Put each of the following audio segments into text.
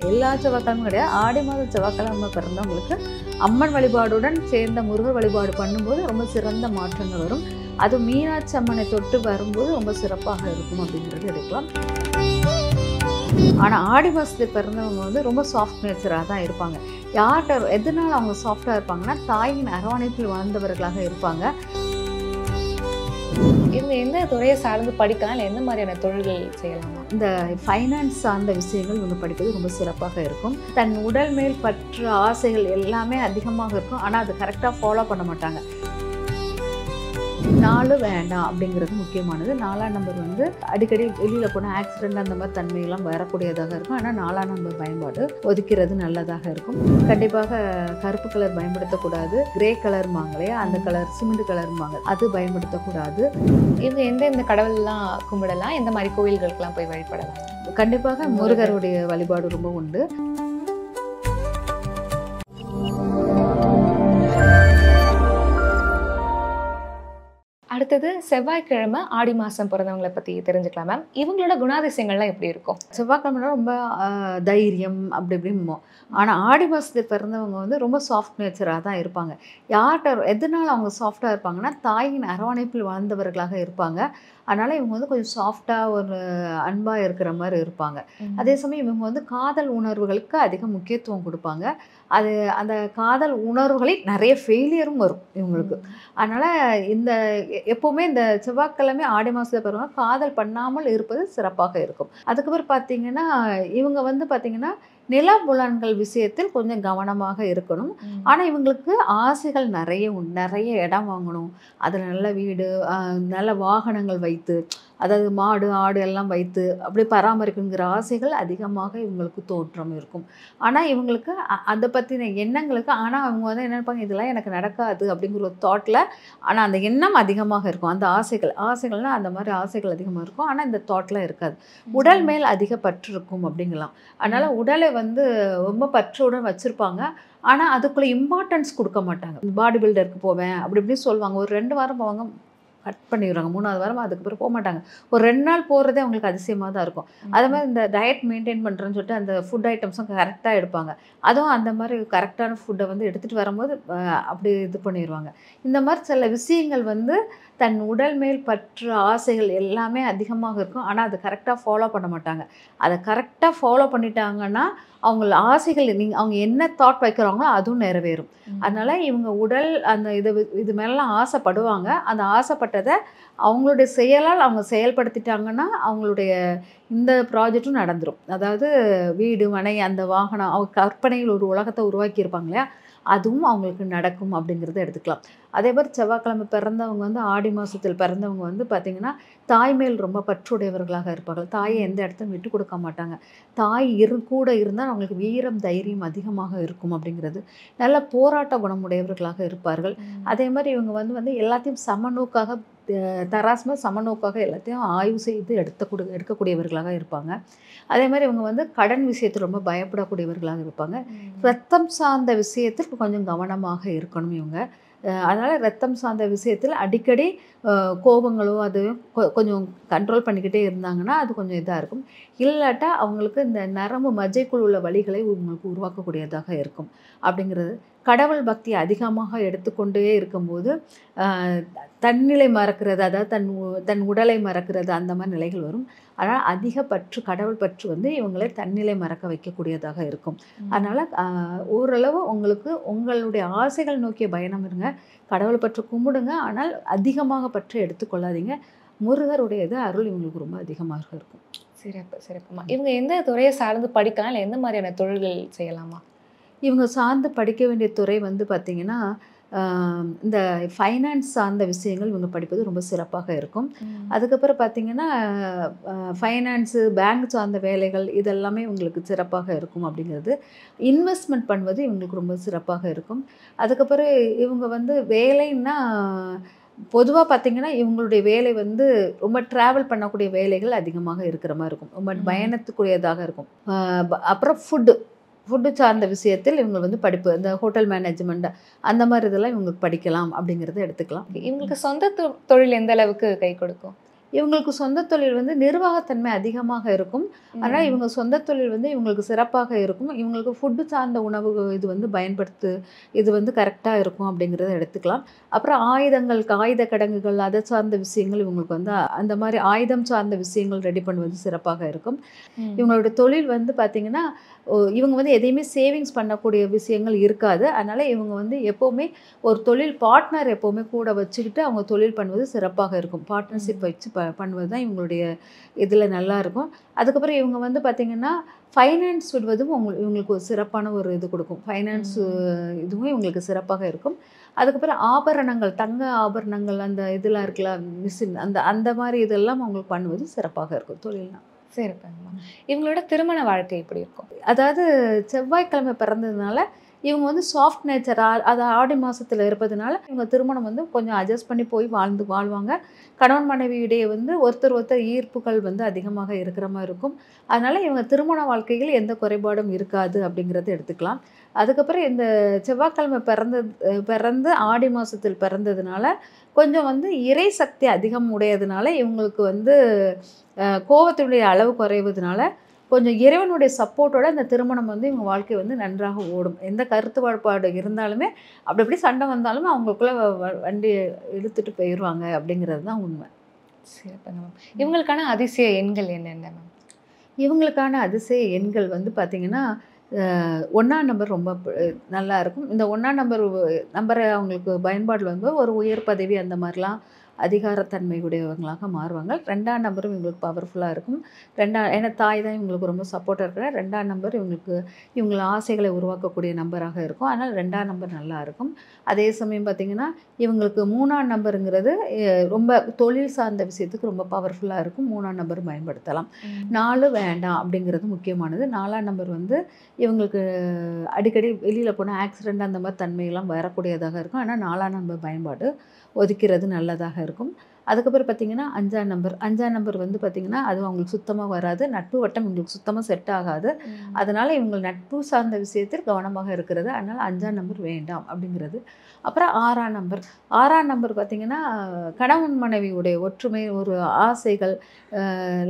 எல்லா செவ்வாய்க்கிழமையும் கிடையாது. ஆடி மாத செவ்வாய்க்கிழமை பிறந்தவங்களுக்கு அம்மன் வழிபாடுடன் சேர்ந்த முருகர் வழிபாடு பண்ணும்போது ரொம்ப சிறந்த மாற்றங்கள் வரும். அது மீனாட்சி அம்மனை தொட்டு வரும்போது ரொம்ப சிறப்பாக இருக்கும் அப்படிங்கிறது எடுக்கலாம். ஆனால் ஆடி மாதத்துக்கு பிறந்தவங்க வந்து ரொம்ப சாஃப்ட் நேச்சராக தான் இருப்பாங்க. யார்கிட்ட எதனால அவங்க சாஃப்டாக இருப்பாங்கன்னா, தாயின் அரவணைப்பில் வாழ்ந்தவர்களாக இருப்பாங்க. இவங்க எந்த துறையை சார்ந்து படிக்கலாம், இல்லை எந்த மாதிரியான தொழில்கள் செய்யலாமா? இந்த ஃபைனான்ஸ் சார்ந்த விஷயங்கள் இவங்க படிப்பது ரொம்ப சிறப்பாக இருக்கும். தன் உடல் மேல் பற்று ஆசைகள் எல்லாமே அதிகமாக இருக்கும். ஆனால் அது கரெக்டாக ஃபாலோ பண்ண மாட்டாங்க. 4 வேண்டாம் அப்படிங்கிறது முக்கியமானது. 4ஆம் நம்பர் வந்து அடிக்கடி வெளியில் போனால் ஆக்சிடென்ட் அந்த மாதிரி தன்மையெல்லாம் வரக்கூடியதாக இருக்கும். ஆனால் 4ஆம் நம்பர் பயன்பாடு ஒதுக்கிறது நல்லதாக இருக்கும். கண்டிப்பாக கருப்பு கலர் பயன்படுத்தக்கூடாது. கிரே கலர்மாங்க இல்லையா, அந்த கலர் சிமெண்ட் கலர்மாங்க, அது பயன்படுத்தக்கூடாது. இவங்க எந்த கடவுள்லாம் கும்பிடலாம், எந்த மாதிரி கோவில்களுக்கெல்லாம் போய் வழிபடலாம்? கண்டிப்பாக முருகருடைய வழிபாடு ரொம்ப உண்டு. அடுத்தது செவ்வாய்க்கிழமை ஆடி மாதம் பிறந்தவங்களை பற்றி தெரிஞ்சுக்கலாம் மேம். இவங்களோட குணாதிசயங்கள்லாம் எப்படி இருக்கும்? செவ்வாய்க்கிழமை ரொம்ப தைரியம் அப்படி இப்படிமோ. ஆனால் ஆடி மாதத்துக்கு பிறந்தவங்க வந்து ரொம்ப சாஃப்ட் நேச்சராக தான் இருப்பாங்க. யார்கிட்ட எதனால அவங்க சாஃப்டாக இருப்பாங்கன்னா, தாயின் அரவணைப்பில் வாழ்ந்தவர்களாக இருப்பாங்க. அதனால் இவங்க வந்து கொஞ்சம் சாஃப்டாக ஒரு அன்பாக இருக்கிற மாதிரி இருப்பாங்க. அதே சமயம் இவங்க வந்து காதல் உணர்வுகளுக்கு அதிக முக்கியத்துவம் கொடுப்பாங்க. அது அந்த காதல் உணர்வுகளில் நிறைய ஃபெயிலியரும் வரும் இவங்களுக்கு. அதனால் இந்த எப்போவுமே இந்த செவ்வாய்க்கிழமை ஆடி மாதத்தில் பிறகு காதல் பண்ணாமல் இருப்பது சிறப்பாக இருக்கும். அதுக்கப்புறம் பார்த்திங்கன்னா, இவங்க வந்து பார்த்திங்கன்னா நிலபுலன்கள் விஷயத்தில் கொஞ்சம் கவனமாக இருக்கணும். ஆனால் இவங்களுக்கு ஆசைகள் நிறைய இடம் வாங்கணும், அதில் நல்ல வீடு, நல்ல வாகனங்கள் வைத்து, அதாவது மாடு ஆடு எல்லாம் வைத்து அப்படி பராமரிக்குங்கிற ஆசைகள் அதிகமாக இவங்களுக்கு தோற்றம் இருக்கும். ஆனால் இவங்களுக்கு அதை பற்றின எண்ணங்களுக்கு, ஆனால் அவங்க வந்து என்ன நினைப்பாங்க, இதெல்லாம் எனக்கு நடக்காது அப்படிங்கிற ஒரு தாட்டில், ஆனால் அந்த எண்ணம் அதிகமாக இருக்கும். அந்த ஆசைகள்னால் அந்த மாதிரி ஆசைகள் அதிகமாக இருக்கும். ஆனால் இந்த தாட்லாம் இருக்காது. உடல் மேல் அதிக பற்று இருக்கும் அப்படிங்கலாம். அதனால் உடலை வந்து ரொம்ப பற்றுடன் வச்சுருப்பாங்க. ஆனால் அதுக்குள்ளே இம்பார்ட்டன்ஸ் கொடுக்க மாட்டாங்க. பாடி பில்டருக்கு போவேன் அப்படி இப்படின்னு சொல்லுவாங்க. ஒரு 2 வாரம் போவாங்க, கட் பண்ணிடுறாங்க. 3ஆவது வாரம் அதுக்கப்புறம் போக மாட்டாங்க. ஒரு 2 நாள் போகிறதே அவங்களுக்கு அதிசயமாக தான் இருக்கும். அதே மாதிரி இந்த டயட் மெயின்டைன் பண்ணுறேன்னு சொல்லிட்டு அந்த ஃபுட் ஐட்டம்ஸும் கரெக்டாக எடுப்பாங்க. அதுவும் அந்த மாதிரி கரெக்டான ஃபுட்டை வந்து எடுத்துகிட்டு வரும்போது அப்படி இது பண்ணிடுவாங்க. இந்த மாதிரி சில விஷயங்கள் வந்து தன் உடல் மேல் பற்று ஆசைகள் எல்லாமே அதிகமாக இருக்கும். ஆனால் அது கரெக்டாக ஃபாலோ பண்ண மாட்டாங்க. அதை கரெக்டாக ஃபாலோ பண்ணிட்டாங்கன்னா அவங்கள ஆசைகள் அவங்க என்ன தாட் வைக்கிறாங்களோ அதுவும் நிறைவேறும். அதனால் இவங்க உடல் அந்த இது மேலாம் ஆசைப்படுவாங்க. அந்த ஆசைப்பட்டதை அவங்களுடைய செயலால் அவங்க செயல்படுத்திட்டாங்கன்னா அவங்களுடைய இந்த ப்ராஜெக்டும் நடந்துடும். அதாவது வீடு மனை அந்த வாகனம் அவங்க கற்பனையில் ஒரு உலகத்தை உருவாக்கியிருப்பாங்க இல்லையா, அதுவும் அவங்களுக்கு நடக்கும் அப்படிங்கிறத எடுத்துக்கலாம். அதே மாதிரி செவ்வாய்க்கிழமை பிறந்தவங்க வந்து ஆடி மாதத்தில் பிறந்தவங்க வந்து பார்த்திங்கன்னா தாய் மேல் ரொம்ப பற்றுடையவர்களாக இருப்பார்கள். தாயை எந்த இடத்தையும் விட்டு கொடுக்க மாட்டாங்க. தாய் கூட இருந்தால் அவங்களுக்கு வீரம் தைரியம் அதிகமாக இருக்கும் அப்படிங்கிறது. நல்ல போராட்ட குணமுடையவர்களாக இருப்பார்கள். அதே மாதிரி இவங்க வந்து எல்லாத்தையும் சமநோக்காக தராசமாக சமநோக்காக எல்லாத்தையும் ஆய்வு செய்து எடுக்கக்கூடியவர்களாக இருப்பாங்க. அதே மாதிரி இவங்க வந்து கடன் விஷயத்தில் ரொம்ப பயப்படக்கூடியவர்களாக இருப்பாங்க. ரத்தம் சார்ந்த விஷயத்தில் கொஞ்சம் கவனமாக இருக்கணும் இவங்க. அதனால் ரத்தம் சார்ந்த விஷயத்தில் அடிக்கடி கோபங்களோ அது கொஞ்சம் கண்ட்ரோல் பண்ணிக்கிட்டே இருந்தாங்கன்னா அது கொஞ்சம் இதாக இருக்கும். இல்லாட்டா அவங்களுக்கு இந்த நரம்பு மஜ்ஜைக்குள் உள்ள வலிகளை உங்களுக்கு உருவாக்கக்கூடியதாக இருக்கும் அப்படிங்கிறது. கடவுள் பக்தி அதிகமாக எடுத்துக்கொண்டே இருக்கும்போது தன்னிலை மறக்கிறது, அதாவது தன் உடலை மறக்கிறது, அந்த மாதிரி நிலைகள் வரும். அதனால் அதிக பற்று கடவுள் பற்று வந்து இவங்களை தன்னிலை மறக்க வைக்கக்கூடியதாக இருக்கும். அதனால் ஓரளவு உங்களுக்கு உங்களுடைய ஆசைகள் நோக்கிய பயணம் இருங்க, கடவுளை பற்று கும்பிடுங்க. ஆனால் அதிகமாக பற்று எடுத்துக்கொள்ளாதீங்க. முருகருடையது அருள் இவங்களுக்கு ரொம்ப அதிகமாக இருக்கும். சிறப்புமா. இவங்க எந்த துறையை சார்ந்து படிக்கலாம், இல்லை எந்த மாதிரியான தொழில்கள் செய்யலாமா? இவங்க சார்ந்து படிக்க வேண்டிய துறை வந்து பார்த்திங்கன்னா இந்த ஃபைனான்ஸ் சார்ந்த விஷயங்கள் இவங்க படிப்பது ரொம்ப சிறப்பாக இருக்கும். அதுக்கப்புறம் பார்த்திங்கன்னா ஃபைனான்ஸு பேங்க் சார்ந்த வேலைகள் இதெல்லாமே இவங்களுக்கு சிறப்பாக இருக்கும் அப்படிங்கிறது. இன்வெஸ்ட்மெண்ட் பண்ணுவது இவங்களுக்கு ரொம்ப சிறப்பாக இருக்கும். அதுக்கப்புறம் இவங்க வந்து வேலைன்னா பொதுவாக பார்த்திங்கன்னா இவங்களுடைய வேலை வந்து ரொம்ப ட்ராவல் பண்ணக்கூடிய வேலைகள் அதிகமாக இருக்கிற மாதிரி இருக்கும். ரொம்ப பயணத்துக்குரியதாக இருக்கும். அப்புறம் ஃபுட்டு சார்ந்த விஷயத்தில் இவங்க வந்து படிப்பு, இந்த ஹோட்டல் மேனேஜ்மெண்ட் அந்த மாதிரி இதெல்லாம் இவங்களுக்கு படிக்கலாம் அப்படிங்கிறத எடுத்துக்கலாம். இவங்களுக்கு சொந்த தொழில் எந்த அளவுக்கு கை கொடுக்கும்? இவங்களுக்கு சொந்த தொழில் வந்து நிர்வாகத்தன்மை அதிகமாக இருக்கும். அதனால் இவங்க சொந்த தொழில் வந்து இவங்களுக்கு சிறப்பாக இருக்கும். இவங்களுக்கு ஃபுட்டு சார்ந்த உணவு இது வந்து இது வந்து கரெக்டாக இருக்கும் அப்படிங்கிறத எடுத்துக்கலாம். அப்புறம் ஆயுதங்கள், ஆயுத கிடங்குகள் அதை சார்ந்த விஷயங்கள் இவங்களுக்கு வந்து அந்த மாதிரி ஆயுதம் சார்ந்த விஷயங்கள் ரெடி பண்ணுவது சிறப்பாக இருக்கும். இவங்களோட தொழில் வந்து பார்த்திங்கன்னா இவங்க வந்து எதையுமே சேவிங்ஸ் பண்ணக்கூடிய விஷயங்கள் இருக்காது. அதனால் இவங்க வந்து எப்போவுமே ஒரு தொழில் பார்ட்னர் எப்போவுமே கூட வச்சுக்கிட்டு அவங்க தொழில் பண்ணுவது சிறப்பாக இருக்கும். பார்ட்னர்ஷிப் வச்சு பண்ணுவது தான் இவங்களுடைய இதில் நல்லாயிருக்கும். அதுக்கப்புறம் இவங்க வந்து பார்த்திங்கன்னா ஃபைனான்ஸ் விடுவதும் இவங்களுக்கு ஒரு சிறப்பான ஒரு இது கொடுக்கும். ஃபைனான்ஸ் இதுவும் இவங்களுக்கு சிறப்பாக இருக்கும். அதுக்கப்புறம் ஆபரணங்கள், தங்க ஆபரணங்கள் அந்த இதெல்லாம் இருக்குல்ல மிஷின் அந்த மாதிரி இதெல்லாம் அவங்களுக்கு பண்ணுவது சிறப்பாக இருக்கும் தொழில்னா. சிறப்புங்கம்மா. இவங்களோட திருமண வாழ்க்கை எப்படி இருக்கும்? அதாவது செவ்வாய்க்கிழமை பிறந்ததுனால இவங்க வந்து சாஃப்ட் நேச்சர், அது ஆடி மாதத்தில் இருப்பதுனால இவங்க திருமணம் வந்து கொஞ்சம் அட்ஜஸ்ட் பண்ணி போய் வாழ்வாங்க. கணவன் மனைவியிடையே வந்து ஒருத்தர் ஈர்ப்புகள் வந்து அதிகமாக இருக்கிற மாதிரி இருக்கும். அதனால் இவங்க திருமண வாழ்க்கையில் எந்த குறைபாடும் இருக்காது அப்படிங்கிறத எடுத்துக்கலாம். அதுக்கப்புறம் இந்த செவ்வாய்க்கிழமை பிறந்து ஆடி மாதத்தில் பிறந்ததுனால கொஞ்சம் வந்து இறை சக்தி அதிகம் உடையதுனால இவங்களுக்கு வந்து கோபத்தினுடைய அளவு குறைவதுனால கொஞ்சம் இறைவனுடைய சப்போர்ட்டோட இந்த திருமணம் வந்து இவங்க வாழ்க்கை வந்து நன்றாக ஓடும். எந்த கருத்து வேறுபாடு இருந்தாலுமே அப்படி சண்டை வந்தாலுமே அவங்களுக்குள்ள வண்டி இழுத்துட்டு போயிடுவாங்க அப்படிங்கிறது தான் உண்மை. சிறப்புங்க மேம். இவங்களுக்கான அதிசய எண்கள் என்னென்ன மேம்? இவங்களுக்கான அதிசய எண்கள் வந்து பார்த்திங்கன்னா 1ஆம் நம்பர் ரொம்ப நல்லா இருக்கும். இந்த 1ஆம் நம்பரை அவங்களுக்கு பயன்பாடில் வந்து ஒரு உயர் பதவி அந்த மாதிரிலாம் அதிகாரத்தன்மை உடையவங்களாக மாறுவாங்க. 2ஆம் நம்பரும் இவங்களுக்கு பவர்ஃபுல்லாக இருக்கும். ஏன்னா தாய் தான் இவங்களுக்கு ரொம்ப சப்போர்ட்டாக இருக்கிற 2ஆம் நம்பர் இவங்கள ஆசைகளை உருவாக்கக்கூடிய நம்பராக இருக்கும். அதனால் 2ஆம் நம்பர் நல்லாயிருக்கும். அதே சமயம் பார்த்திங்கன்னா இவங்களுக்கு 3ஆம் நம்பருங்கிறது ரொம்ப தொழில் சார்ந்த விஷயத்துக்கு ரொம்ப பவர்ஃபுல்லாக இருக்கும். 3ஆம் நம்பர் பயன்படுத்தலாம். 4 வேண்டாம் அப்படிங்கிறது முக்கியமானது. 4ஆம் நம்பர் வந்து இவங்களுக்கு அடிக்கடி வெளியில் போனால் ஆக்சிடெண்ட் அந்த மாதிரி தன்மையெல்லாம் வரக்கூடியதாக இருக்கும். ஆனால் 4ஆம் நம்பர் பயன்பாடு ஒதுக்கிறது நல்லதாக இருக்கும். அதுக்கப்புறம் பார்த்திங்கன்னா 5ஆம் நம்பர் வந்து பார்த்திங்கன்னா அது அவங்களுக்கு சுத்தமாக வராது. நட்பு வட்டம் இவங்களுக்கு சுத்தமாக செட் ஆகாது. அதனால் இவங்க நட்பு சார்ந்த விஷயத்தில் கவனமாக இருக்கிறது. அதனால் 5ஆம் நம்பர் வேண்டாம் அப்படிங்கிறது. அப்புறம் 6ஆம் நம்பர் பார்த்திங்கன்னா கணவன் மனைவியுடைய ஒற்றுமை, ஒரு ஆசைகள்,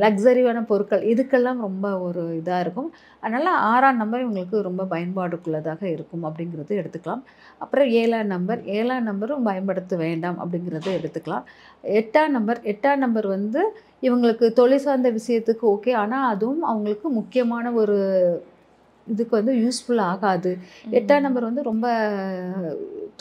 லக்ஸரியான பொருட்கள் இதுக்கெல்லாம் ரொம்ப ஒரு இதாக இருக்கும். அதனால் 6ஆம் நம்பர் இவங்களுக்கு ரொம்ப பயன்பாடுக்குள்ளதாக இருக்கும் அப்படிங்கிறது எடுத்துக்கலாம். அப்புறம் 7ஆம் நம்பரும் பயன்படுத்த வேண்டாம் அப்படிங்கிறத எடுத்துக்கலாம். 8ஆம் நம்பர் வந்து இவங்களுக்கு தொழில் சார்ந்த விஷயத்துக்கு ஓகே. ஆனால் அதுவும் அவங்களுக்கு முக்கியமான ஒரு இதுக்கு வந்து யூஸ்ஃபுல் ஆகாது. 8ஆம் நம்பர் வந்து ரொம்ப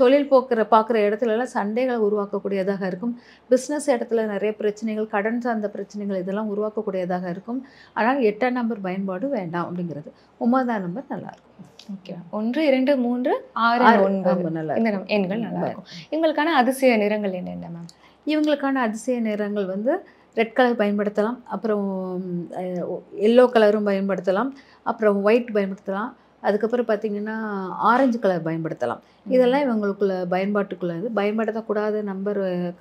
தொழில் பார்க்குற இடத்துலலாம் சண்டைகளை உருவாக்கக்கூடியதாக இருக்கும். பிஸ்னஸ் இடத்துல நிறைய பிரச்சனைகள், கடன் சார்ந்த பிரச்சனைகள் இதெல்லாம் உருவாக்கக்கூடியதாக இருக்கும். ஆனால் 8ஆம் நம்பர் பயன்பாடு வேண்டாம் அப்படிங்கிறது. 9ஆம் நம்பர் நல்லாயிருக்கும். ஓகே. 1, 2, 3, 6, 9 நல்லா இந்த எண்கள் நல்லாயிருக்கும். இவங்களுக்கான அதிசய நிறங்கள் என்னென்ன மேம்? இவங்களுக்கான அதிசய நிறங்கள் வந்து ரெட் கலர் பயன்படுத்தலாம். அப்புறம் எல்லோ கலரும் பயன்படுத்தலாம். அப்புறம் ஒயிட் பயன்படுத்தலாம். அதுக்கப்புறம் பார்த்திங்கன்னா ஆரஞ்சு கலர் பயன்படுத்தலாம். இதெல்லாம் இவங்களுக்குள்ள பயன்பாட்டுக்குள்ளது. பயன்படுத்தக்கூடாத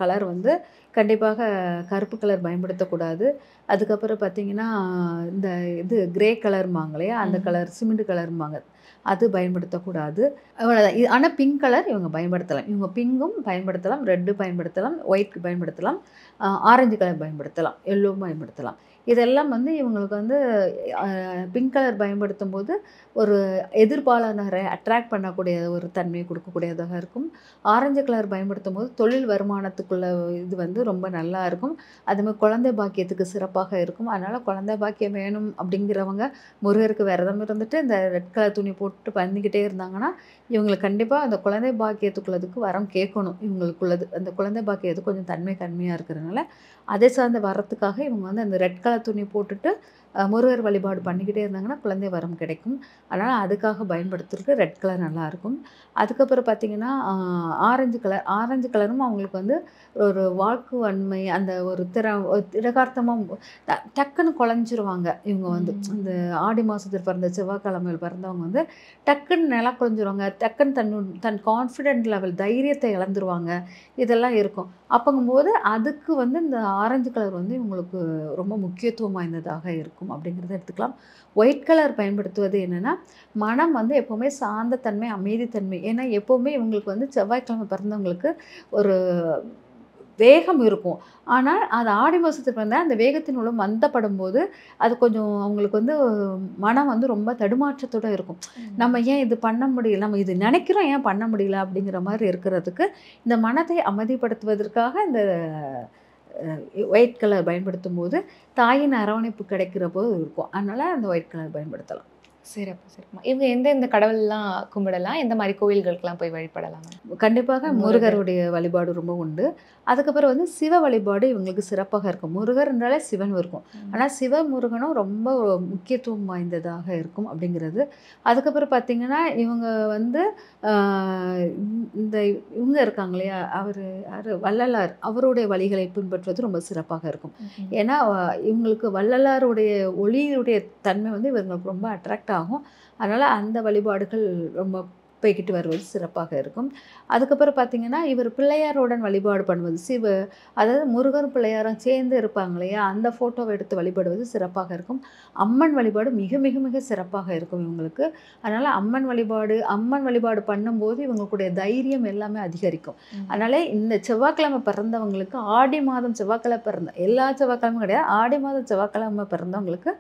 கலர் வந்து கண்டிப்பாக கருப்பு கலர் பயன்படுத்தக்கூடாது. அதுக்கப்புறம் பார்த்திங்கன்னா இந்த கிரே கலர்ம்பாங்க இல்லையா, அந்த கலர் சிமெண்ட் கலர்ம்பாங்க, அது பயன்படுத்தக்கூடாது. அவ்வளோதான். ஆனால் பிங்க் கலர் இவங்க பயன்படுத்தலாம். இவங்க பிங்கும் பயன்படுத்தலாம், ரெட்டு பயன்படுத்தலாம், ஒயிட் பயன்படுத்தலாம், ஆரஞ்சு கலர் பயன்படுத்தலாம், எல்லோவும் பயன்படுத்தலாம். இதெல்லாம் வந்து இவங்களுக்கு வந்து பிங்க் கலர் பயன்படுத்தும் போது ஒரு எதிர்பாலானரை அட்ராக்ட் பண்ணக்கூடிய ஒரு தன்மையை கொடுக்கக்கூடியதாக இருக்கும். ஆரஞ்சு கலர் பயன்படுத்தும் போது தொழில் வருமானத்துக்குள்ள இது வந்து ரொம்ப நல்லா இருக்கும். அதுமாதிரி குழந்தை பாக்கியத்துக்கு சிறப்பாக இருக்கும். அதனால் குழந்தை பாக்கியம் வேணும் அப்படிங்கிறவங்க முருகருக்கு விரதம் இருந்துட்டு இந்த ரெட் கலர் துணி போட்டு பண்ணிக்கிட்டே இருந்தாங்கன்னா இவங்களுக்கு கண்டிப்பாக அந்த குழந்தை பாக்கியத்துக்குள்ளதுக்கு வரம் கேட்கணும். இவங்களுக்குள்ளது அந்த குழந்தை பாக்கியத்துக்கு கொஞ்சம் தன்மை கம்மியாக இருக்கிறதுனால அதை சார்ந்த வரத்துக்காக இவங்க வந்து அந்த ரெட் கலர் துணி போட்டுட்டு முருகர் வழிபாடு பண்ணிக்கிட்டே இருந்தாங்கன்னா குழந்தை வரம் கிடைக்கும். அதனால் அதுக்காக பயன்படுத்துறதுக்கு ரெட் கலர் நல்லாயிருக்கும். அதுக்கப்புறம் பார்த்திங்கன்னா ஆரஞ்சு கலரும் அவங்களுக்கு வந்து ஒரு வாக்கு வன்மை, அந்த ஒரு திடகார்த்தமாக டக்குன்னு குழஞ்சிருவாங்க. இவங்க வந்து இந்த ஆடி மாதத்தில் பிறந்த செவ்வாய்க்கிழமையில் பிறந்தவங்க வந்து டக்குன்னு நில குழஞ்சிருவாங்க. டக்குன்னு தன் கான்ஃபிடென்ட் லெவல், தைரியத்தை இழந்துருவாங்க. இதெல்லாம் இருக்கும். அப்போங்கும்போது அதுக்கு வந்து இந்த ஆரஞ்சு கலர் வந்து இவங்களுக்கு ரொம்ப முக்கியத்துவம் வாய்ந்ததாக இருக்கும் அப்படிங்கிறத எடுத்துக்கலாம். ஒயிட் கலர் பயன்படுத்துவது என்னென்னா மனம் வந்து எப்போவுமே சார்ந்த தன்மை, அமைதித்தன்மை. ஏன்னா எப்போவுமே இவங்களுக்கு வந்து செவ்வாய்க்கிழமை பிறந்தவங்களுக்கு ஒரு வேகம் இருக்கும். ஆனால் அது ஆடி மாதத்துக்கு வந்தால் அந்த வேகத்தின் மூலம் மந்தப்படும் போது அது கொஞ்சம் அவங்களுக்கு வந்து மனம் வந்து ரொம்ப தடுமாற்றத்தோடு இருக்கும். நம்ம ஏன் இது பண்ண முடியல, நம்ம இது நினைக்கிறோம் ஏன் பண்ண முடியல அப்படிங்கிற மாதிரி இருக்கிறதுக்கு இந்த மனதை அமைதிப்படுத்துவதற்காக இந்த ஒயிட் கலர் பயன்படுத்தும் போது தாயின் அரவணைப்பு கிடைக்கிற போது இருக்கும். அதனால் அந்த ஒயிட் கலர் பயன்படுத்தலாம். சிறப்பு சிறப்புமா. இவங்க எந்த கடவுள்லாம் கும்பிடலாம், எந்த மாதிரி கோயில்களுக்கெல்லாம் போய் வழிபடலாம்? கண்டிப்பாக முருகருடைய வழிபாடு ரொம்ப உண்டு. அதுக்கப்புறம் வந்து சிவ வழிபாடு இவங்களுக்கு சிறப்பாக இருக்கும். முருகர்ன்றாலே சிவன் இருக்கும். ஆனால் சிவ முருகனும் ரொம்ப முக்கியத்துவம் வாய்ந்ததாக இருக்கும் அப்படிங்கிறது. அதுக்கப்புறம் பார்த்திங்கன்னா இவங்க வந்து இந்த இவங்க இருக்காங்க இல்லையா, அவர் யார், வள்ளலார், அவருடைய வழிகளை பின்பற்றுவது ரொம்ப சிறப்பாக இருக்கும். ஏன்னா இவங்களுக்கு வள்ளலாருடைய ஒளியுடைய தன்மை வந்து இவங்களுக்கு ரொம்ப அட்ராக்ட் ஆகும். அதனால் அந்த வழிபாடுகள் ரொம்ப போய்கிட்டு வருவது சிறப்பாக இருக்கும். அதுக்கப்புறம் பார்த்திங்கன்னா இவர் பிள்ளையாருடன் வழிபாடு பண்ணுவது, அதாவது முருகர் பிள்ளையாரும் சேர்ந்து இருப்பாங்க இல்லையா, அந்த ஃபோட்டோவை எடுத்து வழிபடுவது சிறப்பாக இருக்கும். அம்மன் வழிபாடு மிக மிக மிக சிறப்பாக இருக்கும் இவங்களுக்கு. அதனால் அம்மன் வழிபாடு பண்ணும்போது இவங்களுடைய தைரியம் எல்லாமே அதிகரிக்கும். அதனால் இந்த செவ்வாய்க்கிழமை பிறந்தவங்களுக்கு, ஆடி மாதம் செவ்வாய்க்கிழமை பிறந்த எல்லா செவ்வாய்க்கிழமையும் கிடையாது, ஆடி மாதம் செவ்வாய்க்கிழமை பிறந்தவங்களுக்கு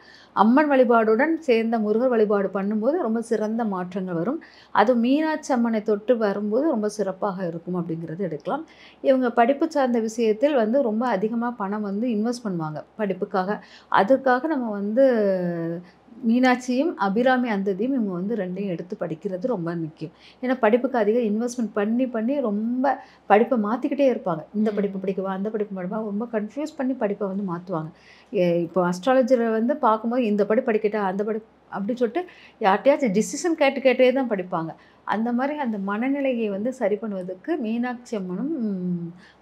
அம்மன் வழிபாடுடன் சேர்ந்த முருகர் வழிபாடு பண்ணும்போது ரொம்ப சிறந்த மாற்றங்கள் வரும். அது மீனாட்சி அம்மனை தொட்டு வரும்போது ரொம்ப சிறப்பாக இருக்கும் அப்படிங்கிறது எடுக்கலாம். இவங்க படிப்பு சார்ந்த விஷயத்தில் வந்து ரொம்ப அதிகமாக பணம் வந்து இன்வெஸ்ட் பண்ணுவாங்க படிப்புக்காக. அதுக்காக நம்ம வந்து மீனாட்சியும் அபிராமி அந்ததியும் இவங்க வந்து ரெண்டையும் எடுத்து படிக்கிறது ரொம்ப முக்கியம். ஏன்னா படிப்புக்கு அதிக இன்வெஸ்ட்மெண்ட் பண்ணி ரொம்ப படிப்பை மாற்றிக்கிட்டே இருப்பாங்க. இந்த படிப்பு படிக்கவா, அந்த படிப்பு படிப்பா, ரொம்ப கன்ஃபியூஸ் பண்ணி படிப்பை வந்து மாற்றுவாங்க. இப்போ அஸ்ட்ராலஜரை வந்து பார்க்கும்போது இந்த படிக்கட்டா அந்த அப்படின்னு சொல்லிட்டு யார்கிட்டயாச்சும் டிசிஷன் கேட்டே தான் படிப்பாங்க. அந்த மாதிரி அந்த மனநிலையை வந்து சரி பண்ணுவதற்கு மீனாட்சி அம்மனும்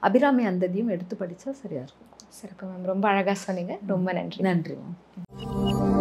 அபிராமி அந்ததியும் எடுத்து படித்தா சரியாக இருக்கும். சிறப்பு மேம், ரொம்ப அழகாக சொன்னீங்க. ரொம்ப நன்றி. நன்றி மேம்.